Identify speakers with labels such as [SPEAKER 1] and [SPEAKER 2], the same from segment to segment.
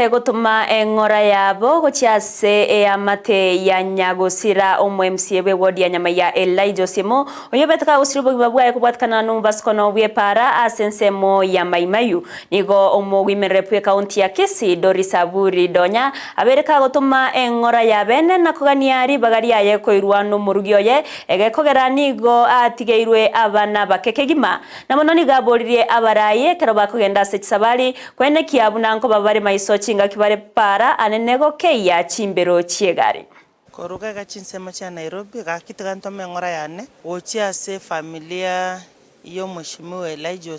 [SPEAKER 1] bagete gutuma eng'ora yabo gochiase amate ya nyagusira omwe MCA we ward ya nyama ya Elijah Osiemo oyo betaka gusira bugima bwaye kubwatikana no baskono bwe para asensemo ya Maimayu nigo omugwimere pwe county ya Kisii Doris Aburi Donya abereka gutuma eng'ora ya bene na kuganiari bagari yaye koirwa no murugioye egekogera nigo atigeirwe abana bakekegima namono nigaboririe abaraye kero bakugenda sechisabari kwene kiabuna nko babare maiso chinga kibare para anenego keya chimbero chiegari
[SPEAKER 2] koruga gachinsemo cha Nairobi gakitiganto meng'ora yane ochiase familia iyo mheshimiwa Elijah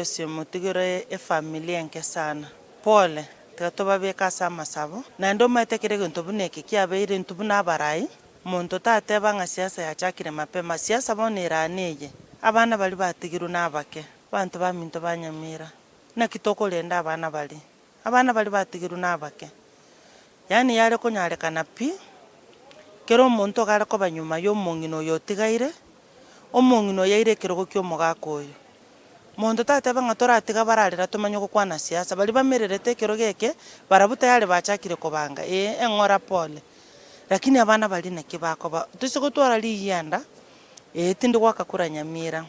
[SPEAKER 2] Osiemo tigire familia nke sana pole tatoba beka sama sabo na ndo matekerege ntobuneke kiabeire ntubuna barai muntu tateba nga siasa ya chakire mapema siasa boneraneje abana bali batigiru nabake bantu baminto banyamira na kitoko lenda abana bali batigiru nabake yani yale konyarekana pi kero omonto gare ko banyuma yo mongino yotigaire omongino yaire kirogo kyo mogakoyo mondo tateba nga toratiga bararira tumanyo kwana siasa bali bamererete kirogeke barabuta yale bachakire kobanga eng'ora pole lakini abana bali na kibako ba tusiko twara liyanda tindi wakakura nyamira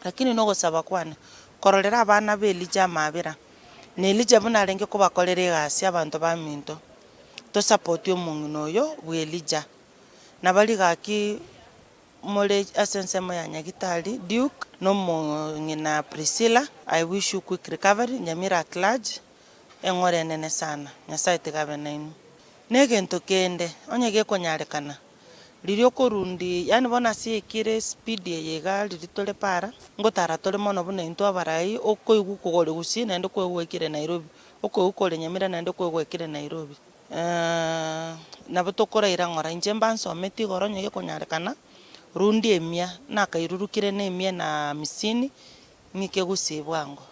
[SPEAKER 2] lakini no gosaba kwana kororera abana be Elijah mabira ne Elijah bunarenge ko bakorere gasi abantu baminto to support yo mungino yo bwe Elijah nabali gaki mole asensemo ya Nyagitali Duke no ngina Priscilla. I wish you quick recovery nyamira at large eng'ore nene sana nyasaite gabe nainu negento kende onyege konyarekana lirio korundi yani bona si kire speed yega litole para ngotara tole mono buna into abarai okoigu kugore gusi na ndo kwegwekire Nairobi okogukore nyamira na ndo kwegwekire Nairobi nabotokora irang'ora injemba nsometi goro nyege konyarekana rundi emia na kairurukire ne emia na misini ngike gusibwango